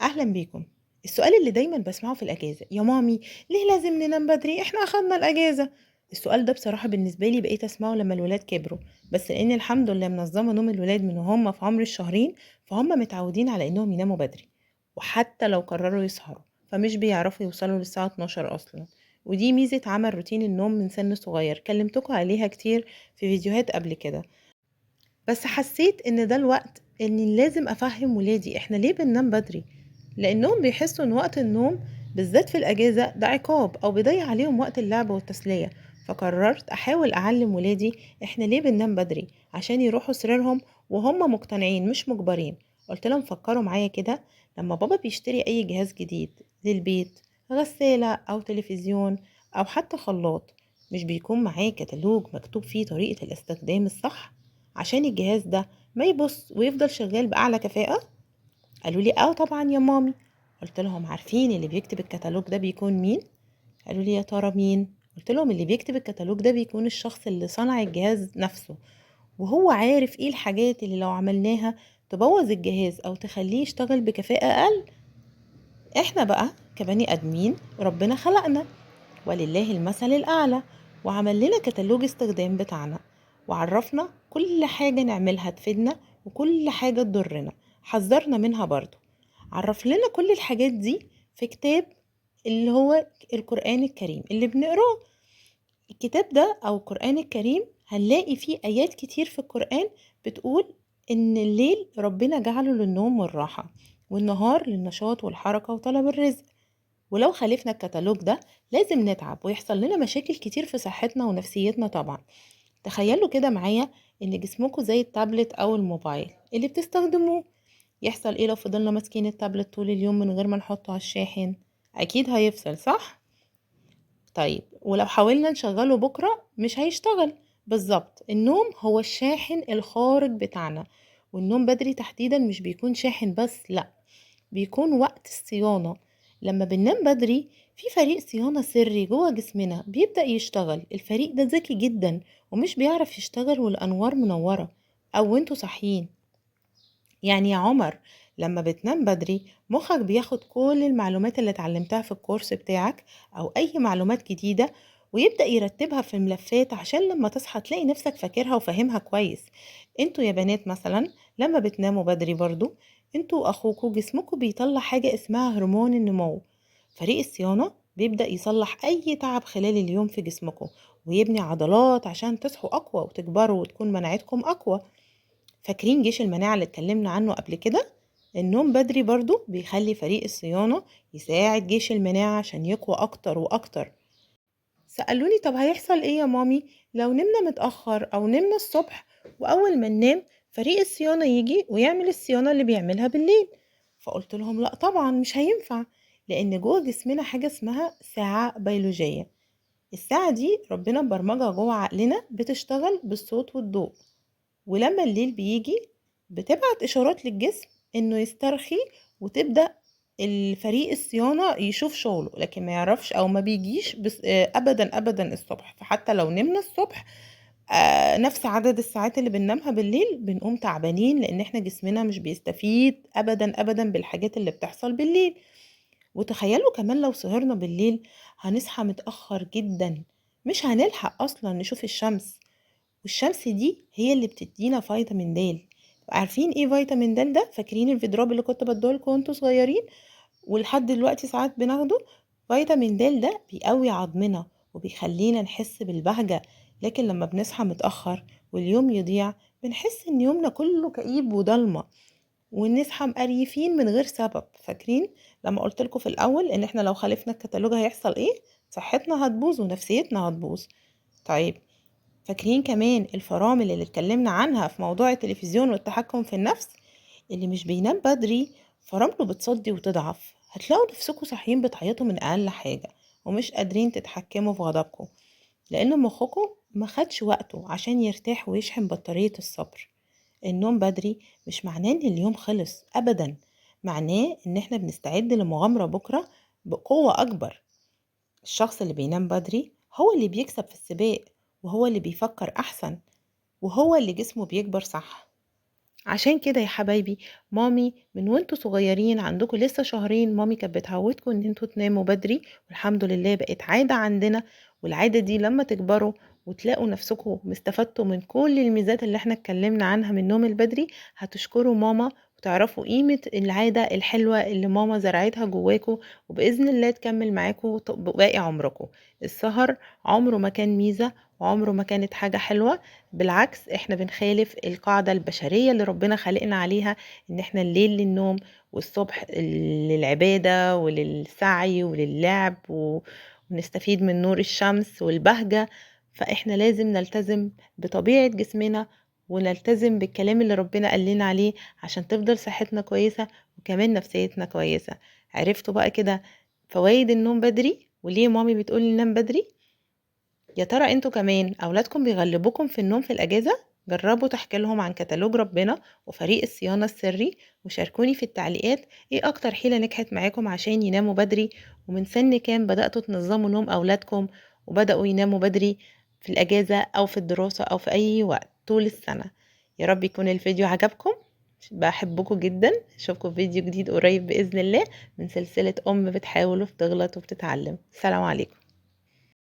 أهلا بيكم. السؤال اللي دايما بسمعه في الأجازة: يا مامي، ليه لازم ننام بدري؟ احنا أخدنا الأجازة. السؤال ده بصراحة بالنسبة لي بقيت أسمعه لما الولاد كبروا، بس لأن الحمد لله منظمة نوم الولاد من وهم في عمر الشهرين، فهم متعودين على إنهم يناموا بدري، وحتى لو قرروا يسهروا فمش بيعرفوا يوصلوا للساعة 12 أصلا. ودي ميزة عمل روتين النوم من سن صغير، كلمتكم عليها كتير في فيديوهات قبل كده. بس حسيت ان ده الوقت اني لازم افهم ولادي احنا ليه بننام بدري، لانهم بيحسوا ان وقت النوم بالذات في الاجازة ده عقاب او بيضيع عليهم وقت اللعب والتسلية. فقررت احاول اعلم ولادي احنا ليه بننام بدري عشان يروحوا سريرهم وهم مقتنعين مش مجبرين. قلت لهم فكروا معايا كده: لما بابا بيشتري اي جهاز جديد للبيت، غسالة او تلفزيون او حتى خلاط، مش بيكون معاه كتالوج مكتوب فيه طريقة الاستخدام الصح عشان الجهاز ده ما يبص ويفضل شغال بأعلى كفاءة؟ قالوا لي اه طبعا يا مامي. قلت لهم عارفين اللي بيكتب الكتالوج ده بيكون مين؟ قالوا لي يا ترى مين؟ قلت لهم اللي بيكتب الكتالوج ده بيكون الشخص اللي صنع الجهاز نفسه، وهو عارف ايه الحاجات اللي لو عملناها تبوظ الجهاز او تخليه يشتغل بكفاءة اقل. احنا بقى كبني ادمين ربنا خلقنا ولله المثل الأعلى، وعمل لنا كتالوج استخدام بتاعنا، وعرفنا كل حاجة نعملها تفيدنا وكل حاجة تضرنا، حذرنا منها برضو. عرف لنا كل الحاجات دي في كتاب اللي هو القرآن الكريم اللي بنقراه. الكتاب ده أو القرآن الكريم هنلاقي فيه آيات كتير في القرآن بتقول إن الليل ربنا جعله للنوم والراحة، والنهار للنشاط والحركة وطلب الرزق. ولو خالفنا الكتالوج ده لازم نتعب ويحصل لنا مشاكل كتير في صحتنا ونفسيتنا طبعا. تخيلوا كده معايا ان جسمكم زي التابلت او الموبايل اللي بتستخدموه، يحصل ايه لو فضلنا ماسكين التابلت طول اليوم من غير ما نحطه على الشاحن؟ اكيد هيفصل، صح؟ طيب ولو حاولنا نشغله بكرة مش هيشتغل. بالظبط، النوم هو الشاحن الخارج بتاعنا. والنوم بدري تحديدا مش بيكون شاحن بس، لا، بيكون وقت الصيانة. لما بننام بدري في فريق صيانة سري جوه جسمنا بيبدأ يشتغل. الفريق ده ذكي جدا ومش بيعرف يشتغل والأنوار منورة أو وانتوا صاحيين. يعني يا عمر، لما بتنام بدري مخك بياخد كل المعلومات اللي اتعلمتها في الكورس بتاعك أو أي معلومات جديدة، ويبدأ يرتبها في ملفات عشان لما تصحى تلاقي نفسك فاكرها وفاهمها كويس. انتوا يا بنات مثلا لما بتناموا بدري برضو، انتوا واخوكوا جسمكوا بيطلع حاجة اسمها هرمون النمو. فريق الصيانة بيبدأ يصلح أي تعب خلال اليوم في جسمكوا، ويبني عضلات عشان تصحوا أقوى وتكبروا وتكون مناعتكم أقوى. فاكرين جيش المناعة اللي اتكلمنا عنه قبل كده؟ النوم بدري برضو بيخلي فريق الصيانة يساعد جيش المناعة عشان يقوى أكتر وأكتر. سألوني طب هيحصل إيه يا مامي لو نمنا متأخر أو نمنا الصبح وأول ما ننام فريق الصيانة يجي ويعمل الصيانة اللي بيعملها بالليل؟ فقلت لهم لا طبعا مش هينفع، لأن جوه جسمنا حاجة اسمها ساعة بيولوجية. الساعة دي ربنا مبرمجها جوه عقلنا بتشتغل بالصوت والضوء، ولما الليل بيجي بتبعت إشارات للجسم إنه يسترخي، وتبدأ الفريق الصيانة يشوف شغله، لكن ما يعرفش أو ما بيجيش بس أبدا أبدا الصبح. فحتى لو نمنا الصبح نفس عدد الساعات اللي بننامها بالليل بنقوم تعبانين، لأن احنا جسمنا مش بيستفيد أبدا أبدا بالحاجات اللي بتحصل بالليل. وتخيلوا كمان لو سهرنا بالليل هنصحى متأخر جدا، مش هنلحق أصلا نشوف الشمس. والشمس دي هي اللي بتدينا فيتامين د. عارفين ايه فيتامين د ده؟ فاكرين الفيدراب اللي كنت بديهولكم وانتوا صغيرين ولحد دلوقتي ساعات بناخده؟ فيتامين د ده بيقوي عظمنا وبيخلينا نحس بالبهجة. لكن لما بنصحى متأخر واليوم يضيع بنحس ان يومنا كله كئيب وضلمة، ونصحى مقريفين من غير سبب. فاكرين لما قلت لكم في الاول ان احنا لو خالفنا الكتالوج هيحصل ايه؟ صحتنا هتبوظ ونفسيتنا هتبوظ. طيب، فاكرين كمان الفرامل اللي اتكلمنا عنها في موضوع التلفزيون والتحكم في النفس؟ اللي مش بينام بدري فرامله بتصدي وتضعف، هتلاقوا نفسكم صاحيين بتعيطوا من اقل حاجة ومش قادرين تتحكموا في غضبكم، لان مخكم ما خدش وقته عشان يرتاح ويشحن بطارية الصبر. النوم بدري مش معناه ان اليوم خلص ابدا، معناه ان احنا بنستعد لمغامرة بكرة بقوة اكبر. الشخص اللي بينام بدري هو اللي بيكسب في السباق، وهو اللي بيفكر احسن، وهو اللي جسمه بيكبر صح. عشان كده يا حبايبي، مامي من وانتوا صغيرين عندكم لسه شهرين مامي كانت بتعودكم ان انتوا تناموا بدري، والحمد لله بقت عادة عندنا. والعادة دي لما تكبروا وتلاقوا نفسكم استفدتوا من كل الميزات اللي احنا اتكلمنا عنها من النوم البدري، هتشكروا ماما وتعرفوا قيمة العادة الحلوة اللي ماما زرعتها جواكم، وبإذن الله تكمل معاكم باقي عمركم. السهر عمره ما كان ميزة، وعمره ما كانت حاجة حلوة. بالعكس احنا بنخالف القاعدة البشرية اللي ربنا خلقنا عليها، ان احنا الليل للنوم والصبح للعبادة وللسعي وللعب ونستفيد من نور الشمس والبهجة. فاحنا لازم نلتزم بطبيعة جسمنا، ونلتزم بالكلام اللي ربنا قال لنا عليه عشان تفضل صحتنا كويسة وكمان نفسيتنا كويسة. عرفتوا بقى كده فوائد النوم بدري وليه مامي بتقول ننام بدري؟ يا ترى انتوا كمان اولادكم بيغلبوكم في النوم في الاجازة؟ جربوا تحكي لهم عن كتالوج ربنا وفريق الصيانة السري، وشاركوني في التعليقات ايه اكتر حيلة نجحت معاكم عشان يناموا بدري، ومن سن كام بدأتوا تنظموا نوم اولادكم وبدأوا يناموا بدري في الاجازة او في الدراسة او في اي وقت طول السنة. يا رب يكون الفيديو عجبكم. بحبكم جدا. اشوفكم في فيديو جديد قريب بإذن الله من سلسلة بتحاول وبتغلط وبتتعلم. السلام عليكم.